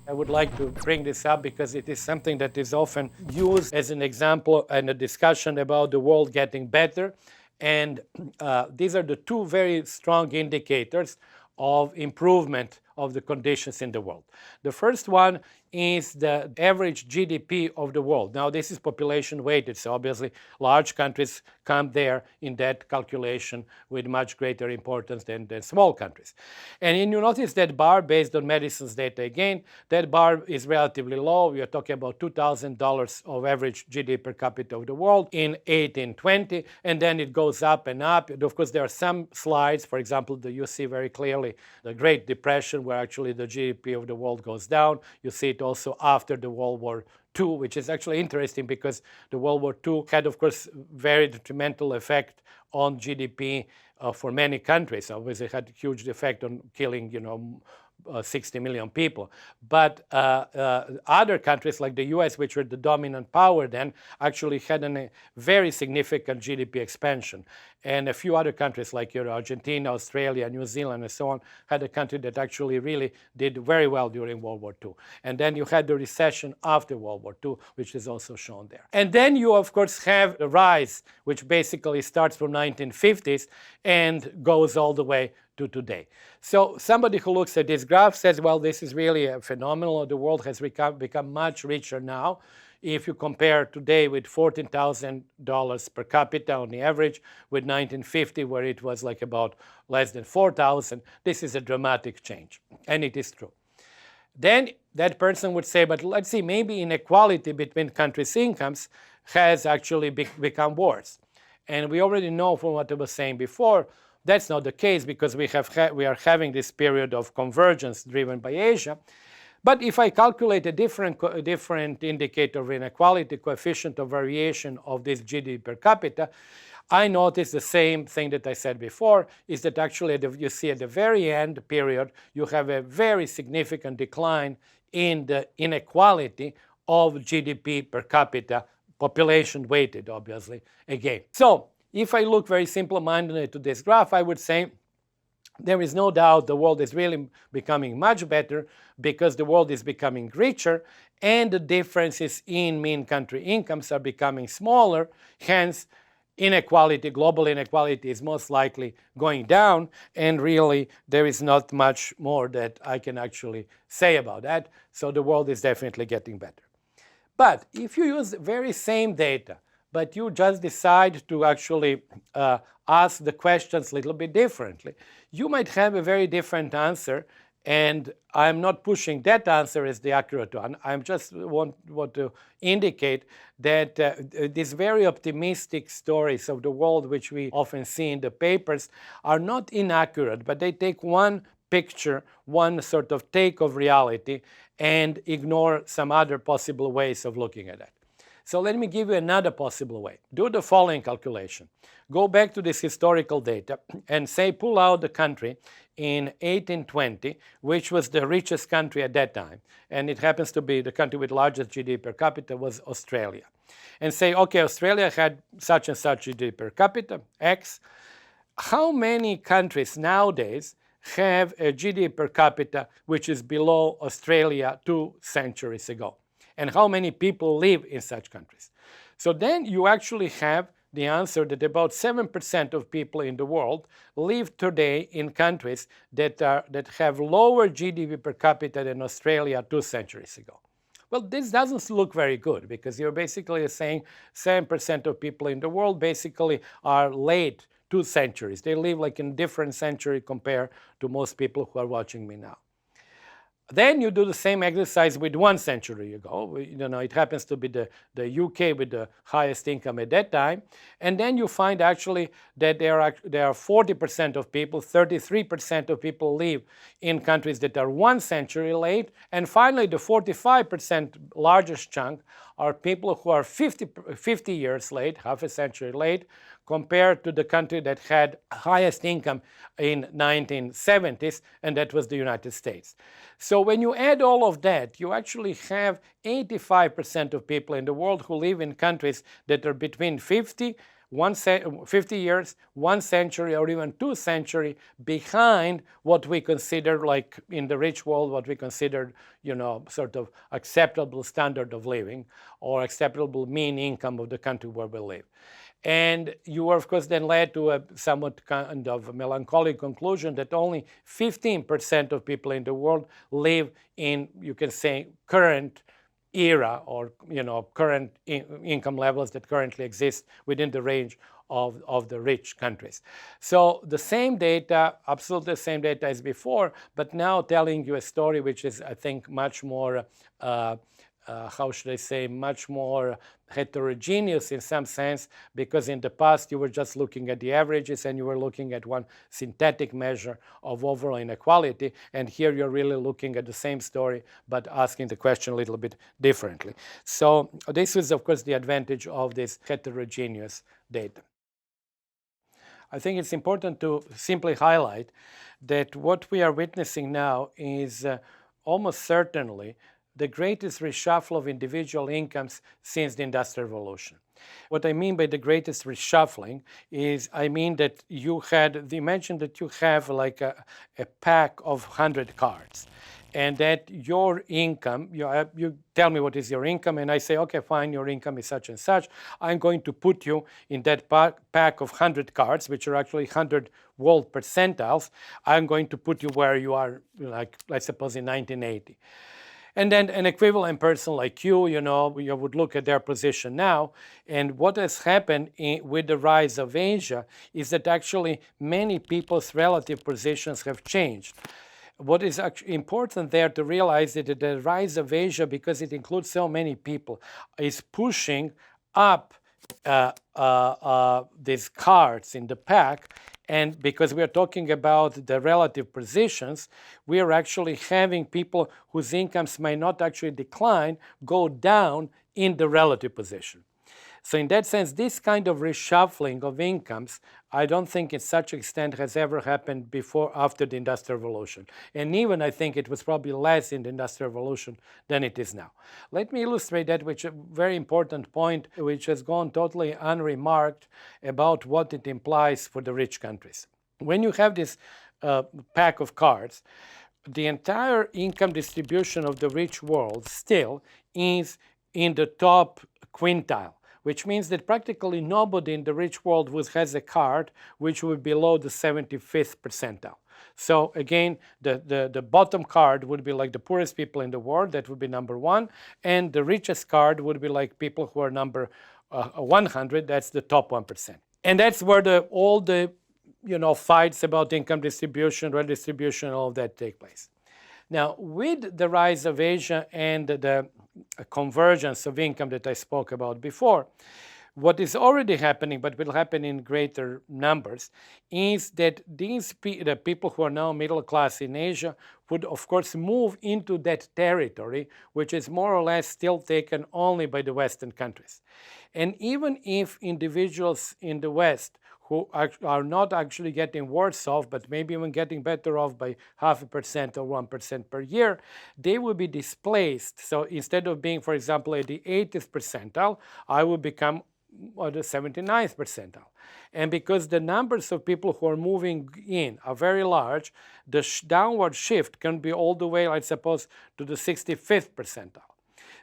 I would like to bring this up because it is something that is often used as an example in a discussion about the world getting better. And these are the two very strong indicators of improvement of the conditions in the world. The first one is the average GDP of the world. Now, this is population weighted, so obviously large countries come there in that calculation with much greater importance than small countries. And you notice that bar, based on medicine's data again, that bar is relatively low. We are talking about $2,000 of average GDP per capita of the world in 1820, and then it goes up and up. And of course, there are some slides, for example, you see very clearly the Great Depression, where actually the GDP of the world goes down. You see it also after the World War II, which is actually interesting because the World War II had, of course, very detrimental effect on GDP for many countries. Obviously, it had a huge effect on killing, 60 million people. But other countries like the US, which were the dominant power then, actually had a very significant GDP expansion. And a few other countries like Argentina, Australia, New Zealand, and so on, had a country that actually really did very well during World War II. And then you had the recession after World War II, which is also shown there. And then you, of course, have the rise, which basically starts from 1950s and goes all the way to today. So somebody who looks at this graph says, well, this is really a phenomenon. The world has become much richer now. If you compare today with $14,000 per capita on the average with 1950, where it was like about less than 4,000, this is a dramatic change, and it is true. Then that person would say, but let's see, maybe inequality between countries' incomes has actually become worse. And we already know from what I was saying before, that's not the case because we are having this period of convergence driven by Asia. But if I calculate a different indicator of inequality, coefficient of variation of this GDP per capita, I notice the same thing that I said before, is that actually you see at the very end period, you have a very significant decline in the inequality of GDP per capita, population weighted, obviously, again. So if I look very simple-mindedly to this graph, I would say there is no doubt the world is really becoming much better because the world is becoming richer and the differences in mean country incomes are becoming smaller. Hence, inequality, global inequality is most likely going down, and really there is not much more that I can actually say about that. So the world is definitely getting better. But if you use the very same data, but you just decide to actually ask the questions a little bit differently, you might have a very different answer. And I'm not pushing that answer as the accurate one. I just want to indicate that these very optimistic stories of the world, which we often see in the papers, are not inaccurate, but they take one picture, one sort of take of reality, and ignore some other possible ways of looking at it. So let me give you another possible way. Do the following calculation. Go back to this historical data and say pull out the country in 1820, which was the richest country at that time. And it happens to be the country with largest GDP per capita was Australia. And say, okay, Australia had such and such GDP per capita, X. How many countries nowadays have a GDP per capita which is below Australia 2 centuries ago? And how many people live in such countries? So then you actually have the answer that about 7% of people in the world live today in countries that have lower GDP per capita than Australia 2 centuries ago. Well, this doesn't look very good because you're basically saying 7% of people in the world basically are late 2 centuries. They live like in a different century compared to most people who are watching me now. Then you do the same exercise with 1 century ago. It happens to be the UK with the highest income at that time. And then you find actually that there are 40% of people, 33% of people live in countries that are 1 century late. And finally, the 45% largest chunk are people who are 50 years late, half a century late, compared to the country that had highest income in 1970s, and that was the United States. So when you add all of that, you actually have 85% of people in the world who live in countries that are between 50 50 years, 1 century, or even 2 centuries behind what we consider, like in the rich world, what we consider, sort of acceptable standard of living or acceptable mean income of the country where we live. And you are, of course, then led to a somewhat kind of melancholic conclusion that only 15% of people in the world live in, you can say, current era or current income levels that currently exist within the range of the rich countries. So the same data, absolutely the same data as before, but now telling you a story which is, I think, much more how should I say, much more heterogeneous in some sense, because in the past you were just looking at the averages and you were looking at one synthetic measure of overall inequality, and here you're really looking at the same story but asking the question a little bit differently. So this is, of course, the advantage of this heterogeneous data. I think it's important to simply highlight that what we are witnessing now is almost certainly the greatest reshuffle of individual incomes since the Industrial Revolution. What I mean by the greatest reshuffling is, I mean that imagine that you have like a pack of 100 cards, and that your income, you tell me what is your income, and I say, okay, fine, your income is such and such. I'm going to put you in that pack of 100 cards, which are actually 100 world percentiles. I'm going to put you where you are, like, let's suppose in 1980. And then an equivalent person like you would look at their position now. And what has happened with the rise of Asia is that actually many people's relative positions have changed. What is actually important there to realize is that the rise of Asia, because it includes so many people, is pushing up these cards in the pack. And because we are talking about the relative positions, we are actually having people whose incomes may not actually decline go down in the relative position. So in that sense, this kind of reshuffling of incomes, I don't think in such extent has ever happened before, after the Industrial Revolution. And even I think it was probably less in the Industrial Revolution than it is now. Let me illustrate that, which is a very important point, which has gone totally unremarked about what it implies for the rich countries. When you have this pack of cards, the entire income distribution of the rich world still is in the top quintile, which means that practically nobody in the rich world has a card which would be below the 75th percentile. So again, the bottom card would be like the poorest people in the world, that would be number 1, and the richest card would be like people who are number 100, that's the top 1%. And that's where all the fights about income distribution, redistribution, all of that take place. Now, with the rise of Asia and the convergence of income that I spoke about before, what is already happening, but will happen in greater numbers, is that the people who are now middle class in Asia would, of course, move into that territory, which is more or less still taken only by the Western countries. And even if individuals in the West who are not actually getting worse off, but maybe even getting better off by 0.5% or 1% per year, they will be displaced. So instead of being, for example, at the 80th percentile, I will become at the 79th percentile. And because the numbers of people who are moving in are very large, the downward shift can be all the way, I suppose, to the 65th percentile.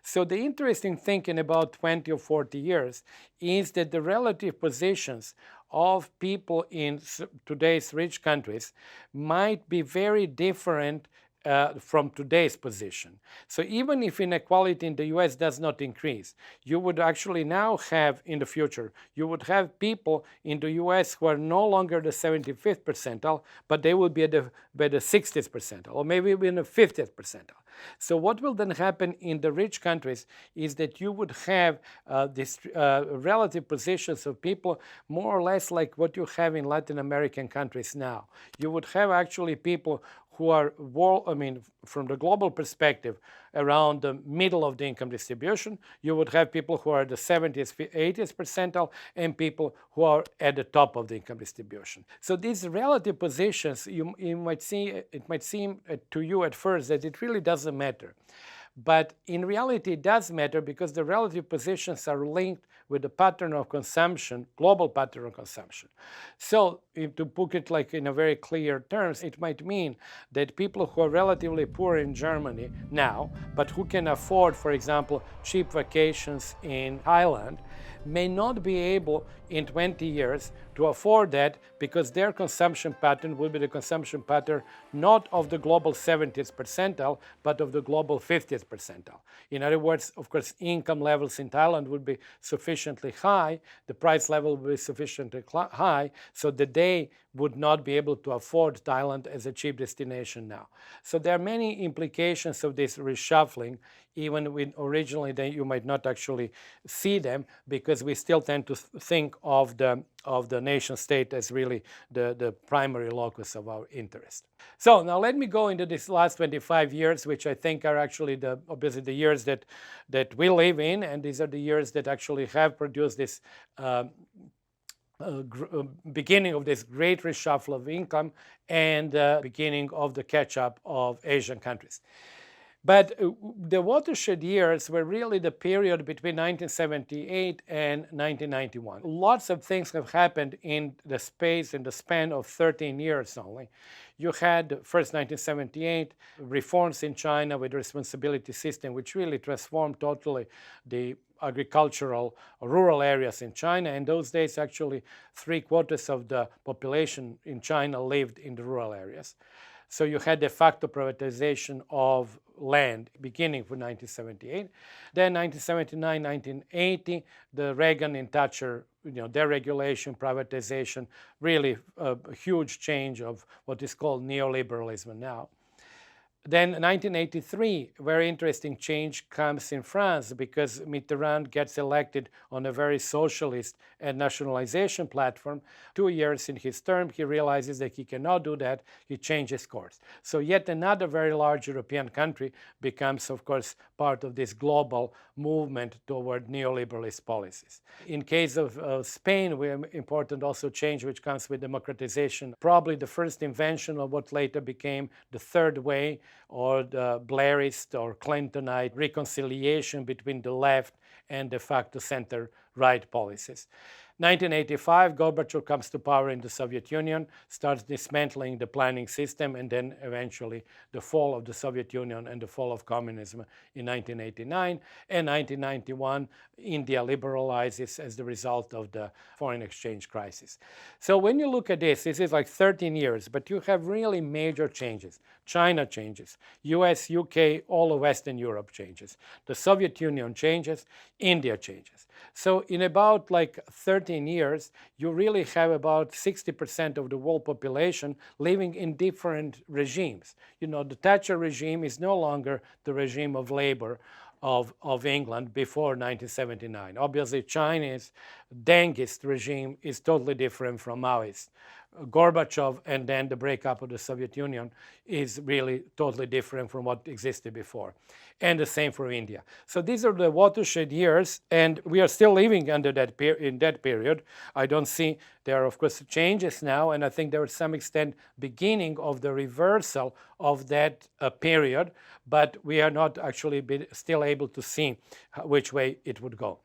So the interesting thing in about 20 or 40 years is that the relative positions of people in today's rich countries might be very different from today's position. So even if inequality in the US does not increase, you would actually now have, in the future, you would have people in the US who are no longer the 75th percentile, but they will be at the 60th percentile, or maybe even the 50th percentile. So what will then happen in the rich countries is that you would have these relative positions of people more or less like what you have in Latin American countries now. You would have actually people who are, from the global perspective, around the middle of the income distribution. You would have people who are the 70th, 80th percentile, and people who are at the top of the income distribution. So these relative positions, it might seem to you at first that it really doesn't matter. But in reality, it does matter, because the relative positions are linked with the pattern of consumption, global pattern of consumption. So to put it like in a very clear terms, it might mean that people who are relatively poor in Germany now, but who can afford, for example, cheap vacations in Thailand, may not be able in 20 years to afford that because their consumption pattern will be the consumption pattern not of the global 70th percentile, but of the global 50th percentile. In other words, of course, income levels in Thailand would be sufficiently high, the price level would be sufficiently high, so that they would not be able to afford Thailand as a cheap destination now. So there are many implications of this reshuffling, even when originally you might not actually see them, because we still tend to think of the nation state as really the primary locus of our interest. So now let me go into this last 25 years, which I think are actually obviously the years that we live in, and these are the years that actually have produced this beginning of this great reshuffle of income and beginning of the catch-up of Asian countries. But the watershed years were really the period between 1978 and 1991. Lots of things have happened in the span of 13 years only. You had first 1978 reforms in China with the responsibility system, which really transformed totally the agricultural rural areas in China. In those days, actually, 3/4 of the population in China lived in the rural areas. So you had de facto privatization of land beginning from 1978. Then 1979, 1980, the Reagan and Thatcher, deregulation, privatization, really a huge change of what is called neoliberalism now. Then 1983, very interesting change comes in France because Mitterrand gets elected on a very socialist and nationalization platform. 2 years in his term, he realizes that he cannot do that. He changes course. So yet another very large European country becomes, of course, part of this global movement toward neoliberalist policies. In case of Spain, we have important also change which comes with democratization. Probably the first invention of what later became the third way, or the Blairist or Clintonite reconciliation between the left and de facto center-right policies. 1985, Gorbachev comes to power in the Soviet Union, starts dismantling the planning system, and then eventually the fall of the Soviet Union and the fall of communism in 1989. And 1991, India liberalizes as the result of the foreign exchange crisis. So when you look at this is like 13 years, but you have really major changes. China changes, US, UK, all of Western Europe changes. The Soviet Union changes, India changes. So in about like 13 years, you really have about 60% of the world population living in different regimes. The Thatcher regime is no longer the regime of labor of England before 1979. Obviously, China's Dengist regime is totally different from Maoist. Gorbachev and then the breakup of the Soviet Union is really totally different from what existed before. And the same for India. So these are the watershed years, and we are still living under in that period. I don't see, there are of course changes now, and I think there is some extent beginning of the reversal of that period, but we are not actually still able to see which way it would go.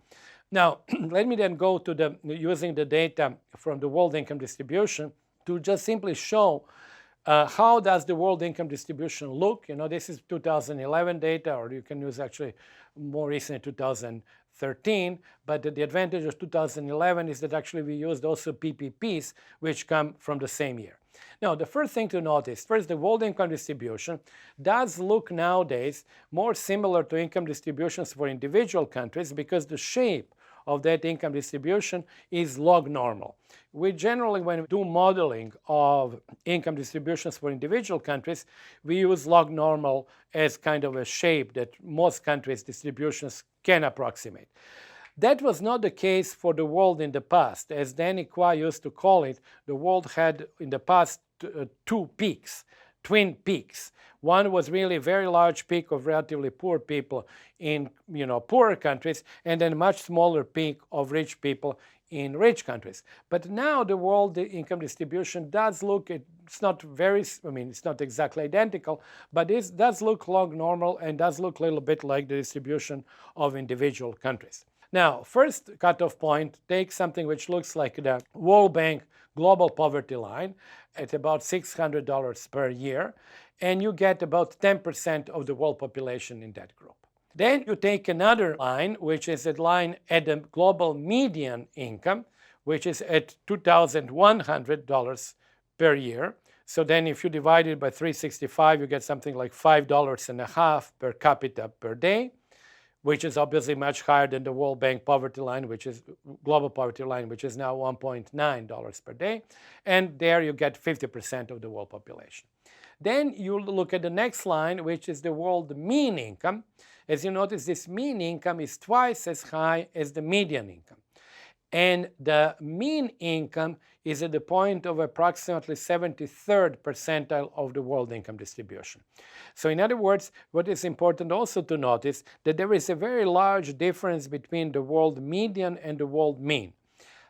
Now, let me then go to using the data from the world income distribution to just simply show how does the world income distribution look. This is 2011 data, or you can use actually more recent 2013, but the advantage of 2011 is that actually we used also PPPs, which come from the same year. Now, the first thing to notice, first, the world income distribution does look nowadays more similar to income distributions for individual countries because the shape of that income distribution is log normal. We generally, when we do modeling of income distributions for individual countries, we use log normal as kind of a shape that most countries' distributions can approximate. That was not the case for the world in the past. As Danny Kwa used to call it, the world had in the past two peaks, twin peaks. One was really a very large peak of relatively poor people in poorer countries, and then a much smaller peak of rich people in rich countries. But now the world income distribution does look, it's not it's not exactly identical, but it does look log normal and does look a little bit like the distribution of individual countries. Now, first cutoff point, take something which looks like the World Bank global poverty line at about $600 per year, and you get about 10% of the world population in that group. Then you take another line, which is a line at the global median income, which is at $2,100 per year. So then if you divide it by 365, you get something like $5.50 per capita per day, which is obviously much higher than the World Bank poverty line, which is global poverty line, which is now $1.9 per day. And there you get 50% of the world population. Then you look at the next line, which is the world mean income. As you notice, this mean income is twice as high as the median income. And the mean income is at the point of approximately 73rd percentile of the world income distribution. So in other words, what is important also to notice that there is a very large difference between the world median and the world mean.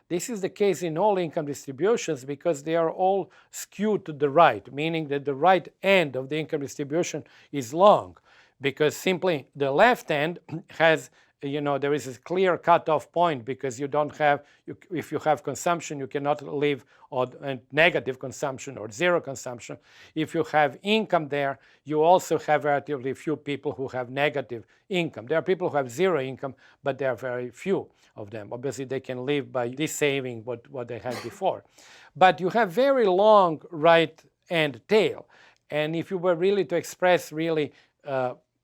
This is the case in all income distributions because they are all skewed to the right, meaning that the right end of the income distribution is long, because simply the left end has, there is a clear cutoff point because you don't have, if you have consumption, you cannot live on negative consumption or zero consumption. If you have income there, you also have relatively few people who have negative income. There are people who have zero income, but there are very few of them. Obviously, they can live by saving what they had before. But you have very long right end tail. And if you were really to express really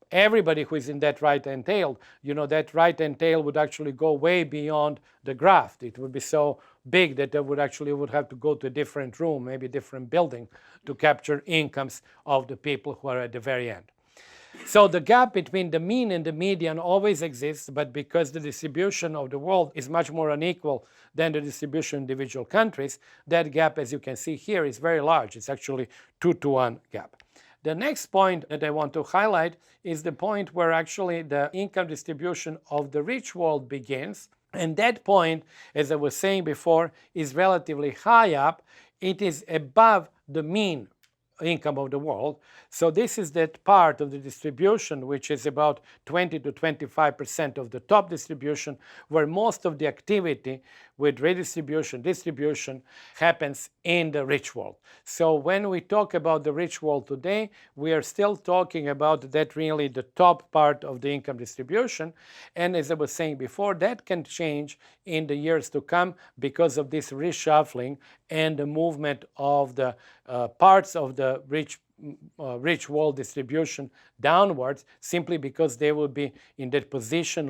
everybody who is in that right end tail, that right end tail would actually go way beyond the graph. It would be so big that they would have to go to a different room, maybe a different building, to capture incomes of the people who are at the very end. So the gap between the mean and the median always exists, but because the distribution of the world is much more unequal than the distribution in individual countries, that gap, as you can see here, is very large. It's actually 2-to-1 gap. The next point that I want to highlight is the point where actually the income distribution of the rich world begins. And that point, as I was saying before, is relatively high up. It is above the mean income of the world. So this is that part of the distribution which is about 20 to 25% of the top distribution, where most of the activity with redistribution, distribution happens in the rich world. So when we talk about the rich world today, we are still talking about that really the top part of the income distribution. And as I was saying before, that can change in the years to come because of this reshuffling and the movement of the parts of the rich world distribution downwards, simply because they would be in that position,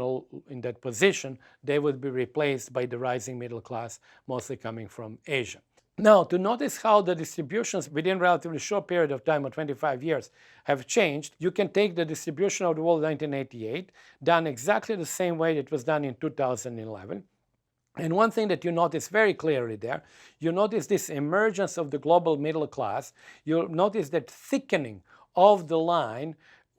they would be replaced by the rising middle class, mostly coming from Asia. Now, to notice how the distributions within a relatively short period of time, of 25 years, have changed, you can take the distribution of the world in 1988, done exactly the same way it was done in 2011. And one thing that you notice very clearly there, you notice this emergence of the global middle class. You notice that thickening of the line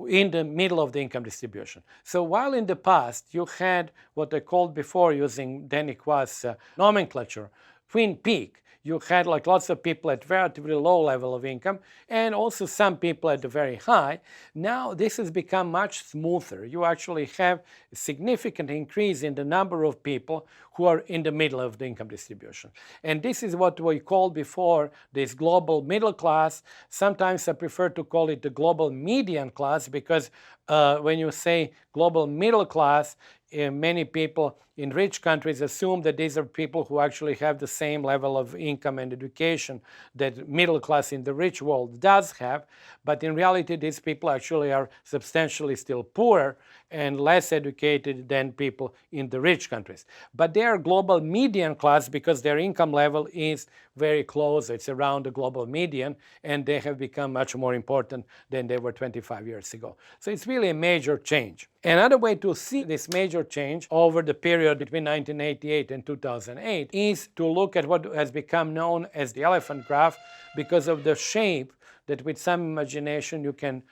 in the middle of the income distribution. So while in the past you had what I called before, using Danny Quast's nomenclature, twin peak, you had like lots of people at relatively low level of income and also some people at the very high. Now this has become much smoother. You actually have a significant increase in the number of people who are in the middle of the income distribution. And this is what we called before this global middle class. Sometimes I prefer to call it the global median class because when you say global middle class, many people in rich countries assume that these are people who actually have the same level of income and education that middle class in the rich world does have. But in reality, these people actually are substantially still poorer and less educated than people in the rich countries. But they are global median class because their income level is very close. It's around the global median, and they have become much more important than they were 25 years ago. So it's really a major change. Another way to see this major change over the period between 1988 and 2008 is to look at what has become known as the elephant graph, because of the shape that with some imagination you can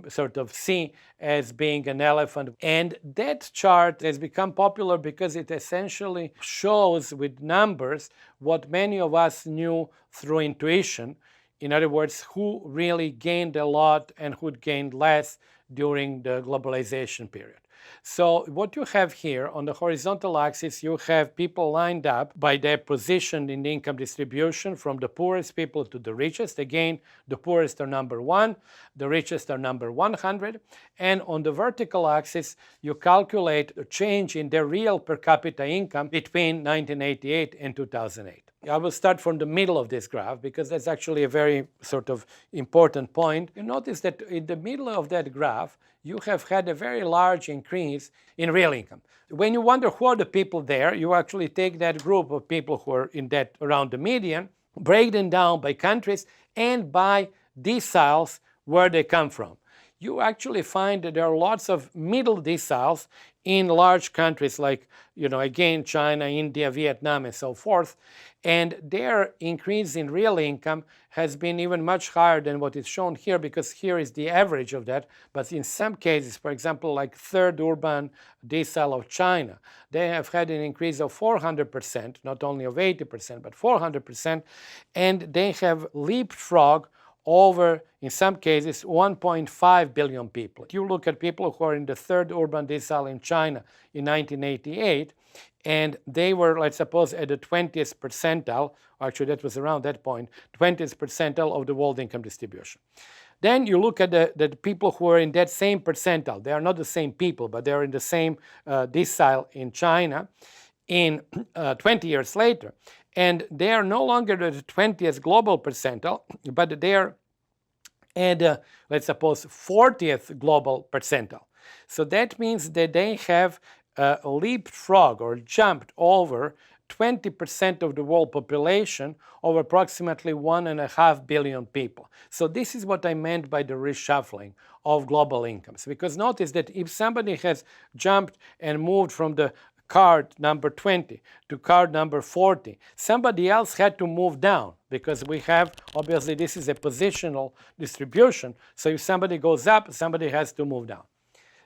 sort of see as being an elephant. And that chart has become popular because it essentially shows with numbers what many of us knew through intuition. In other words, who really gained a lot and who gained less during the globalization period. So what you have here on the horizontal axis, you have people lined up by their position in the income distribution from the poorest people to the richest. Again, the poorest are number 1, the richest are number 100. And on the vertical axis, you calculate the change in their real per capita income between 1988 and 2008. I will start from the middle of this graph because that's actually a very sort of important point. You notice that in the middle of that graph, you have had a very large increase in real income. When you wonder who are the people there, you actually take that group of people who are in that around the median, break them down by countries and by deciles where they come from. You actually find that there are lots of middle deciles in large countries like, again, China, India, Vietnam, and so forth. And their increase in real income has been even much higher than what is shown here, because here is the average of that. But in some cases, for example, like third urban decile of China, they have had an increase of 400%, not only of 80%, but 400%. And they have leapfrogged over, in some cases, 1.5 billion people. If you look at people who are in the third urban decile in China in 1988, and they were, let's suppose, at the 20th percentile, actually that was around that point, 20th percentile of the world income distribution. Then you look at the people who are in that same percentile. They are not the same people, but they are in the same decile in China in 20 years later. And they are no longer at the 20th global percentile, but they are at, let's suppose, 40th global percentile. So that means that they have leapfrog or jumped over 20% of the world population of approximately 1.5 billion people. So this is what I meant by the reshuffling of global incomes. Because notice that if somebody has jumped and moved from the card number 20 to card number 40, somebody else had to move down, because we have, obviously, this is a positional distribution. So if somebody goes up, somebody has to move down.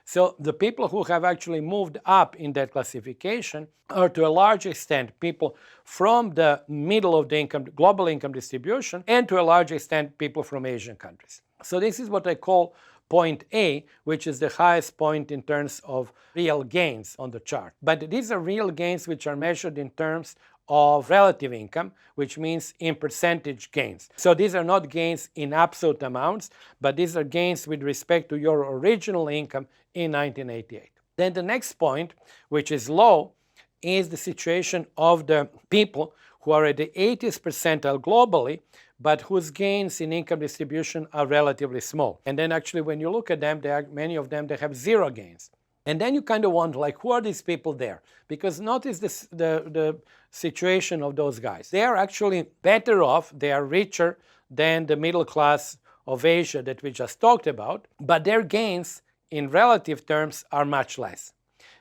So the people who have actually moved up in that classification are, to a large extent, people from the middle of the global income distribution, and to a large extent, people from Asian countries. So this is what I call point A, which is the highest point in terms of real gains on the chart. But these are real gains which are measured in terms of relative income, which means in percentage gains. So these are not gains in absolute amounts, but these are gains with respect to your original income in 1988. Then the next point, which is low, is the situation of the people who are at the 80th percentile globally, but whose gains in income distribution are relatively small. And then actually when you look at them, many of them, they have zero gains. And then you kind of wonder, like, who are these people there? Because notice the situation of those guys. They are actually better off, they are richer than the middle class of Asia that we just talked about, but their gains in relative terms are much less.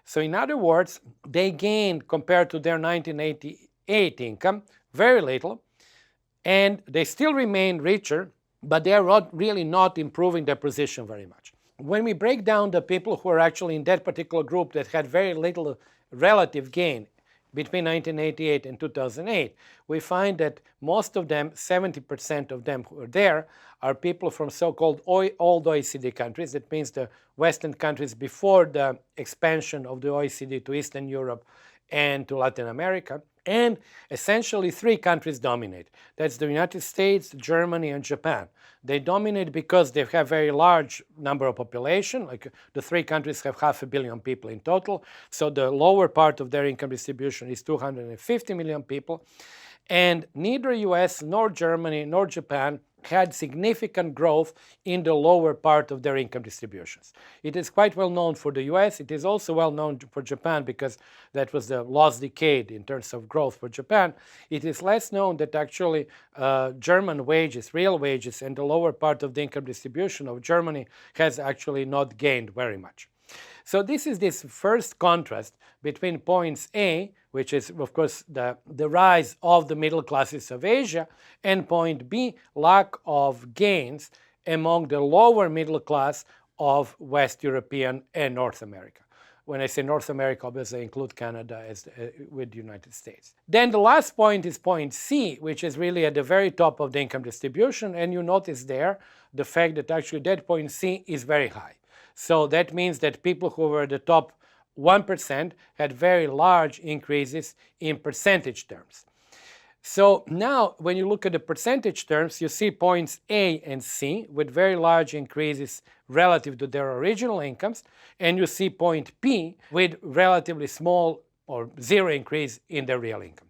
So in other words, they gained compared to their 1988 income very little, and they still remain richer, but they are really not improving their position very much. When we break down the people who are actually in that particular group that had very little relative gain between 1988 and 2008, we find that most of them, 70% of them who are there, are people from so-called old OECD countries. That means the Western countries before the expansion of the OECD to Eastern Europe and to Latin America. And essentially 3 countries dominate. That's the United States, Germany, and Japan. They dominate because they have very large number of population, like the 3 countries have 500 million people in total. So the lower part of their income distribution is 250 million people. And neither US nor Germany nor Japan had significant growth in the lower part of their income distributions. It is quite well known for the US. It is also well known for Japan because that was the lost decade in terms of growth for Japan. It is less known that actually German wages, real wages, and the lower part of the income distribution of Germany has actually not gained very much. So this is this first contrast between points A, which is, of course, the rise of the middle classes of Asia, and point B, lack of gains among the lower middle class of West European and North America. When I say North America, obviously I include Canada with the United States. Then the last point is point C, which is really at the very top of the income distribution, and you notice there the fact that actually that point C is very high. So that means that people who were the top 1% had very large increases in percentage terms. So now when you look at the percentage terms, you see points A and C with very large increases relative to their original incomes, and you see point P with relatively small or zero increase in their real income.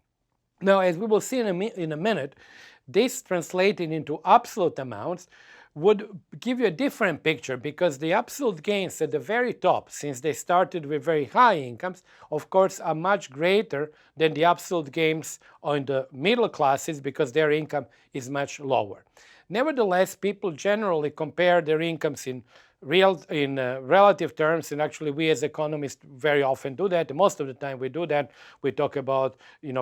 Now, as we will see in a minute, this translated into absolute amounts would give you a different picture, because the absolute gains at the very top, since they started with very high incomes, of course, are much greater than the absolute gains on the middle classes, because their income is much lower. Nevertheless, people generally compare their incomes in relative terms, and actually we as economists very often do that. Most of the time we do that. We talk about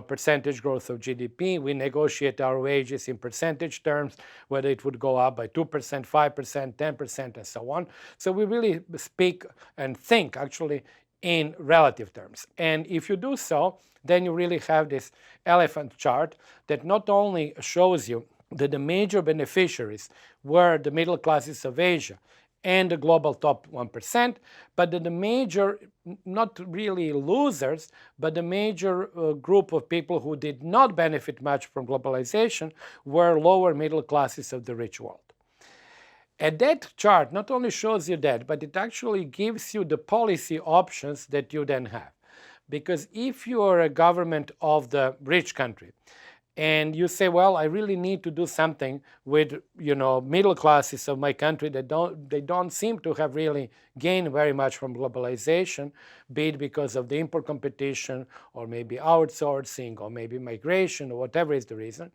percentage growth of GDP. We negotiate our wages in percentage terms, whether it would go up by 2%, 5%, 10%, and so on. So we really speak and think actually in relative terms. And if you do so, then you really have this elephant chart that not only shows you that the major beneficiaries were the middle classes of Asia and the global top 1%, but the major, not really losers, but the major group of people who did not benefit much from globalization were lower middle classes of the rich world. And that chart not only shows you that, but it actually gives you the policy options that you then have. Because if you are a government of the rich country, and you say, well, I really need to do something with middle classes of my country that don't seem to have really gained very much from globalization, be it because of the import competition, or maybe outsourcing, or maybe migration, or whatever is the reason.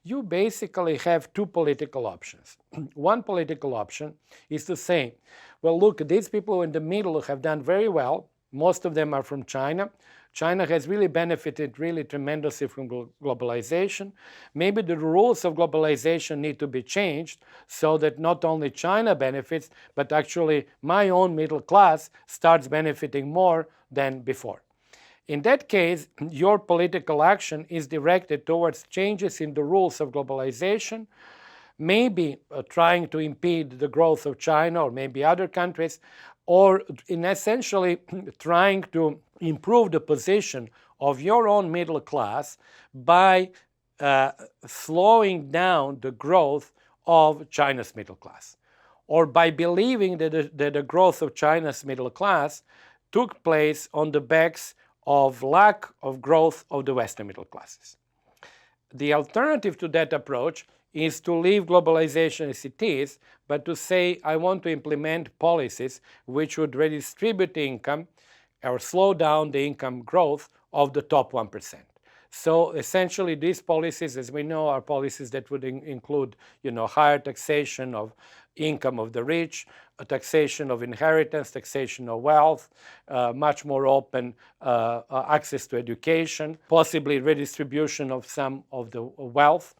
You basically have two political options. One political option is to say, well, look, these people in the middle have done very well. Most of them are from China. China has really benefited really tremendously from globalization. Maybe the rules of globalization need to be changed so that not only China benefits, but actually my own middle class starts benefiting more than before. In that case, your political action is directed towards changes in the rules of globalization, maybe trying to impede the growth of China or maybe other countries, or in essentially trying to improve the position of your own middle class by slowing down the growth of China's middle class, or by believing that the growth of China's middle class took place on the backs of lack of growth of the Western middle classes. The alternative to that approach is to leave globalization as it is, but to say, I want to implement policies which would redistribute the income or slow down the income growth of the top 1%. So essentially these policies, as we know, are policies that would include higher taxation of income of the rich, a taxation of inheritance, taxation of wealth, much more open access to education, possibly redistribution of some of the wealth.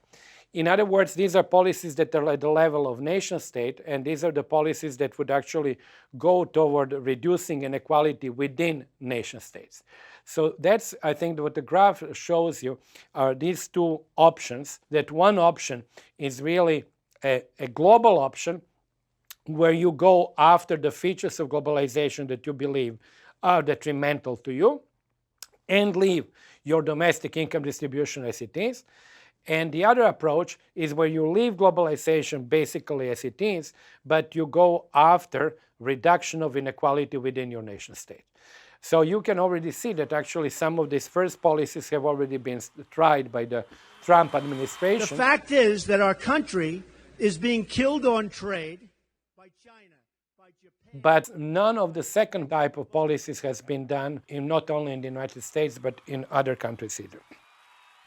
In other words, these are policies that are at the level of nation state, and these are the policies that would actually go toward reducing inequality within nation states. So that's, I think, what the graph shows you are these two options, that one option is really a global option where you go after the features of globalization that you believe are detrimental to you and leave your domestic income distribution as it is. And the other approach is where you leave globalization basically as it is, but you go after reduction of inequality within your nation state. So you can already see that actually some of these first policies have already been tried by the Trump administration. The fact is that our country is being killed on trade by China, by Japan. But none of the second type of policies has been done not only in the United States, but in other countries either.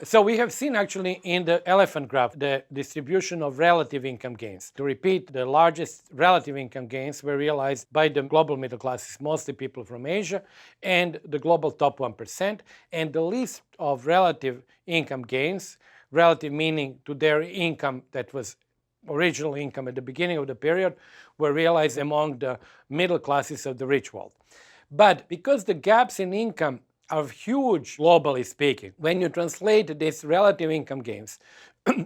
So we have seen actually in the elephant graph the distribution of relative income gains. To repeat, the largest relative income gains were realized by the global middle classes, mostly people from Asia, and the global top 1%. And the least of relative income gains, relative meaning to their income that was original income at the beginning of the period, were realized among the middle classes of the rich world. But because the gaps in income are huge, globally speaking, when you translate these relative income gains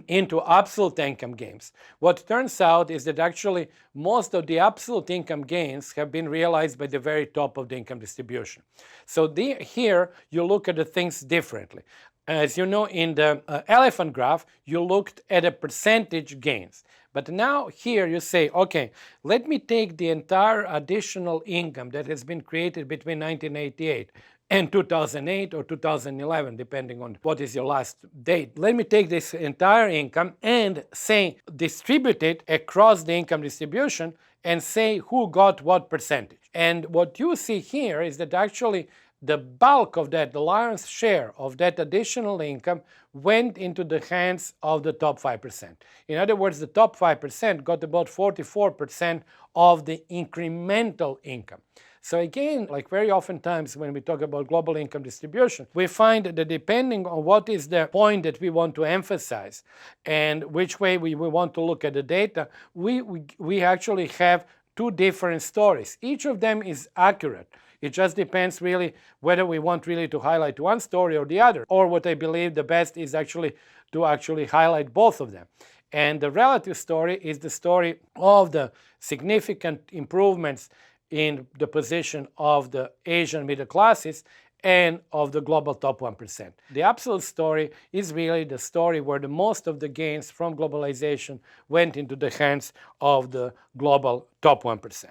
into absolute income gains. What turns out is that actually most of the absolute income gains have been realized by the very top of the income distribution. So here you look at the things differently. As you know, in the elephant graph, you looked at a percentage gains. But now here you say, okay, let me take the entire additional income that has been created between 1988 and 2008 or 2011, depending on what is your last date. Let me take this entire income and say, distribute it across the income distribution and say who got what percentage. And what you see here is that actually the bulk of that, the lion's share of that additional income went into the hands of the top 5%. In other words, the top 5% got about 44% of the incremental income. So again, like very often times when we talk about global income distribution, we find that depending on what is the point that we want to emphasize and which way we want to look at the data, we actually have two different stories. Each of them is accurate. It just depends really whether we want really to highlight one story or the other, or what I believe the best is actually to highlight both of them. And the relative story is the story of the significant improvements in the position of the Asian middle classes and of the global top 1%. The absolute story is really the story where the most of the gains from globalization went into the hands of the global top 1%.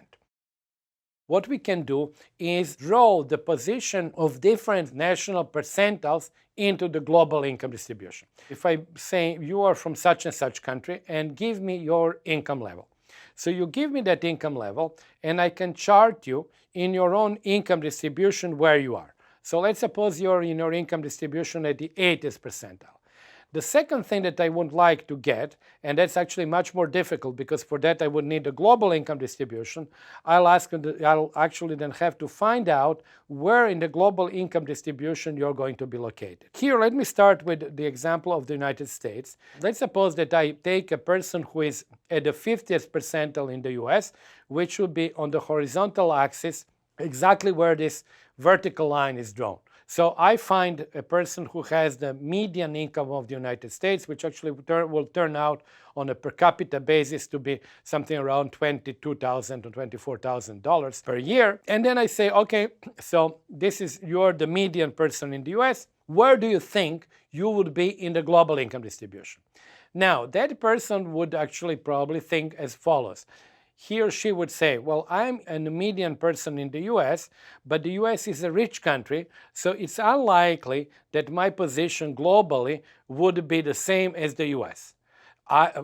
What we can do is draw the position of different national percentiles into the global income distribution. If I say you are from such and such country and give me your income level. So you give me that income level and I can chart you in your own income distribution where you are. So let's suppose you're in your income distribution at the 80th percentile. The second thing that I would like to get, and that's actually much more difficult because for that I would need a global income distribution, I'll actually then have to find out where in the global income distribution you're going to be located. Here, let me start with the example of the United States. Let's suppose that I take a person who is at the 50th percentile in the US, which would be on the horizontal axis, exactly where this vertical line is drawn. So I find a person who has the median income of the United States, which actually will turn out on a per capita basis to be something around $22,000 to $24,000 per year. And then I say, okay, so you're the median person in the US. Where do you think you would be in the global income distribution? Now, that person would actually probably think as follows. He or she would say, well, I'm a median person in the US, but the US is a rich country, so it's unlikely that my position globally would be the same as the US.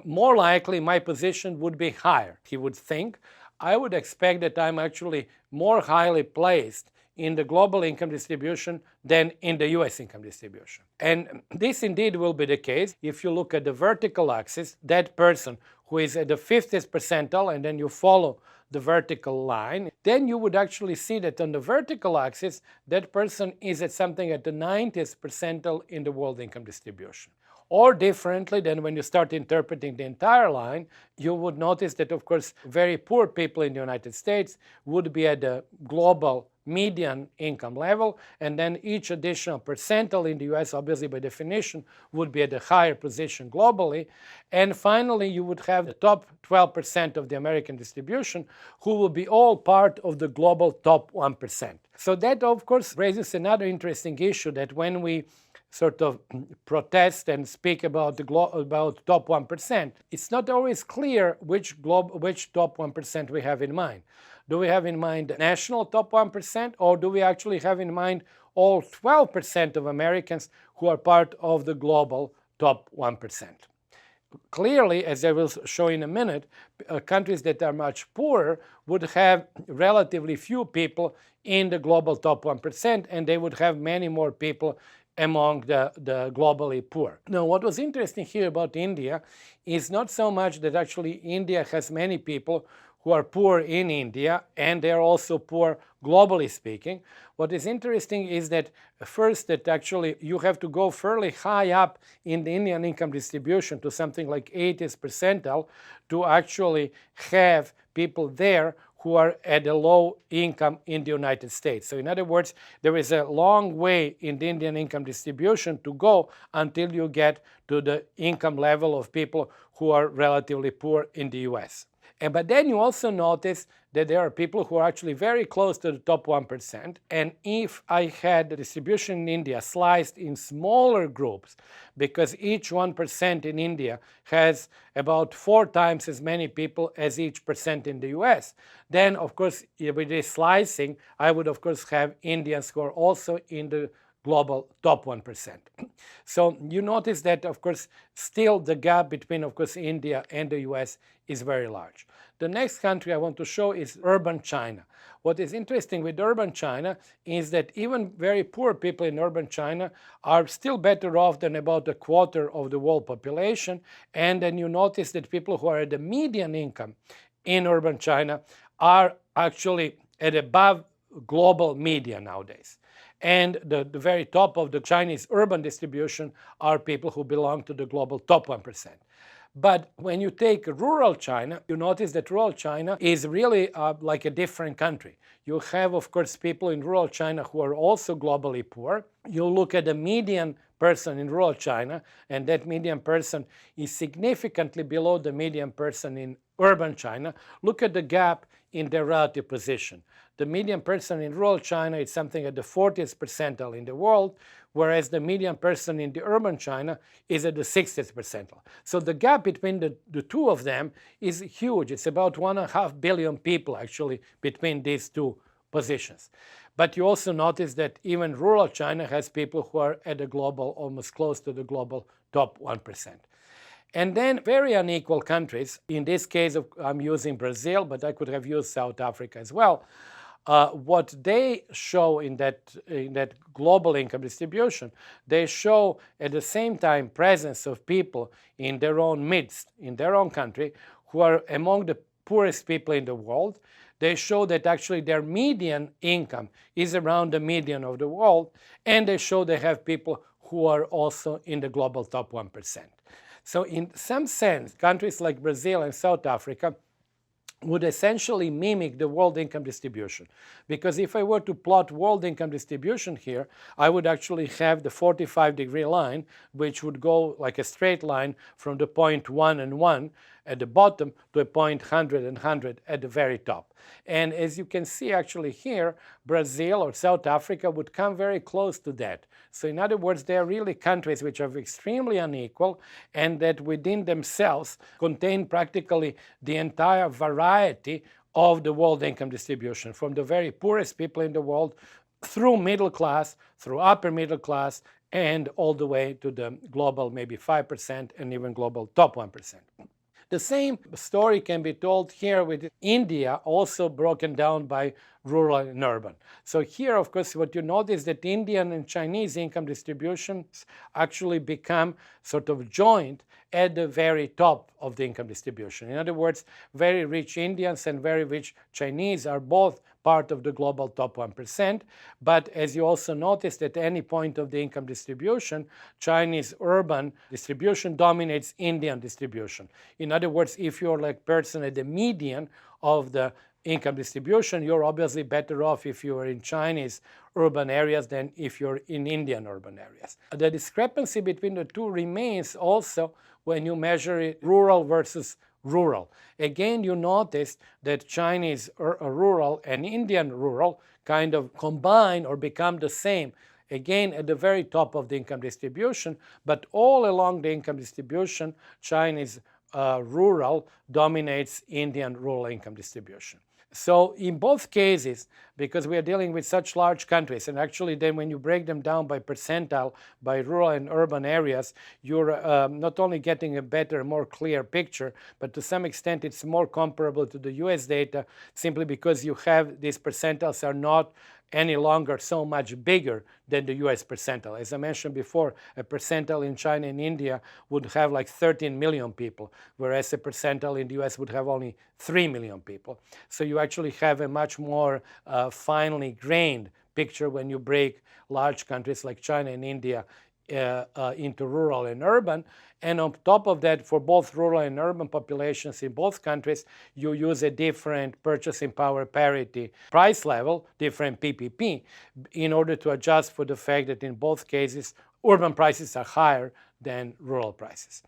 More likely, my position would be higher. He would think, I would expect that I'm actually more highly placed in the global income distribution than in the US income distribution. And this indeed will be the case. If you look at the vertical axis, that person who is at the 50th percentile, and then you follow the vertical line, then you would actually see that on the vertical axis, that person is at something at the 90th percentile in the world income distribution. Or differently than when you start interpreting the entire line, you would notice that, of course, very poor people in the United States would be at the global median income level, and then each additional percentile in the US, obviously by definition, would be at a higher position globally. And finally, you would have the top 12% of the American distribution, who will be all part of the global top 1%. So that, of course, raises another interesting issue, that when we sort of protest and speak about about top 1%, it's not always clear which top 1% we have in mind. Do we have in mind the national top 1%, or do we actually have in mind all 12% of Americans who are part of the global top 1%? Clearly, as I will show in a minute, countries that are much poorer would have relatively few people in the global top 1%, and they would have many more people among the globally poor. Now, what was interesting here about India is not so much that actually India has many people who are poor in India, and they're also poor globally speaking. What is interesting is that first, that actually you have to go fairly high up in the Indian income distribution to something like 80th percentile to actually have people there who are at a low income in the United States. So in other words, there is a long way in the Indian income distribution to go until you get to the income level of people who are relatively poor in the US. But then you also notice that there are people who are actually very close to the top 1%. And if I had the distribution in India sliced in smaller groups, because each 1% in India has about 4 times as many people as each percent in the US, then of course with this slicing, I would of course have Indians who are also in the global top 1%. So you notice that, of course, still the gap between, of course, India and the US is very large. The next country I want to show is urban China. What is interesting with urban China is that even very poor people in urban China are still better off than about a quarter of the world population. And then you notice that people who are at the median income in urban China are actually at above global median nowadays. And the very top of the Chinese urban distribution are people who belong to the global top 1%. But when you take rural China, you notice that rural China is really like a different country. You have, of course, people in rural China who are also globally poor. You look at the median person in rural China, and that median person is significantly below the median person in urban China. Look at the gap in their relative position. The median person in rural China is something at the 40th percentile in the world, whereas the median person in the urban China is at the 60th percentile. So the gap between the two of them is huge. It's about 1.5 billion people actually between these two positions. But you also notice that even rural China has people who are at the global, almost close to the global top 1%. And then very unequal countries, in this case I'm using Brazil, but I could have used South Africa as well. What they show in that global income distribution, they show at the same time presence of people in their own midst, in their own country, who are among the poorest people in the world. They show that actually their median income is around the median of the world, and they show they have people who are also in the global top 1%. So in some sense, countries like Brazil and South Africa would essentially mimic the world income distribution. Because if I were to plot world income distribution here, I would actually have the 45-degree line, which would go like a straight line from the point 1 and 1 at the bottom to a point 100 and 100 at the very top. And as you can see actually here, Brazil or South Africa would come very close to that. So in other words, they are really countries which are extremely unequal and that within themselves contain practically the entire variety of the world income distribution, from the very poorest people in the world through middle class, through upper middle class, and all the way to the global maybe 5% and even global top 1%. The same story can be told here with India, also broken down by rural and urban. So here, of course, what you notice that Indian and Chinese income distributions actually become sort of joined at the very top of the income distribution. In other words, very rich Indians and very rich Chinese are both part of the global top 1%. But as you also noticed, at any point of the income distribution, Chinese urban distribution dominates Indian distribution. In other words, if you're like person at the median of the income distribution, you're obviously better off if you are in Chinese urban areas than if you're in Indian urban areas. The discrepancy between the two remains also when you measure it rural versus rural. Again, you notice that Chinese rural and Indian rural kind of combine or become the same, again at the very top of the income distribution, but all along the income distribution, Chinese rural dominates Indian rural income distribution. So in both cases, because we are dealing with such large countries, and actually then when you break them down by percentile, by rural and urban areas, you're not only getting a better, more clear picture, but to some extent it's more comparable to the US data, simply because you have these percentiles are not any longer so much bigger than the US percentile. As I mentioned before, a percentile in China and India would have like 13 million people, whereas a percentile in the US would have only 3 million people. So you actually have a much more finely grained picture when you break large countries like China and India into rural and urban. And on top of that, for both rural and urban populations in both countries, you use a different purchasing power parity price level, different PPP, in order to adjust for the fact that in both cases, urban prices are higher than rural prices.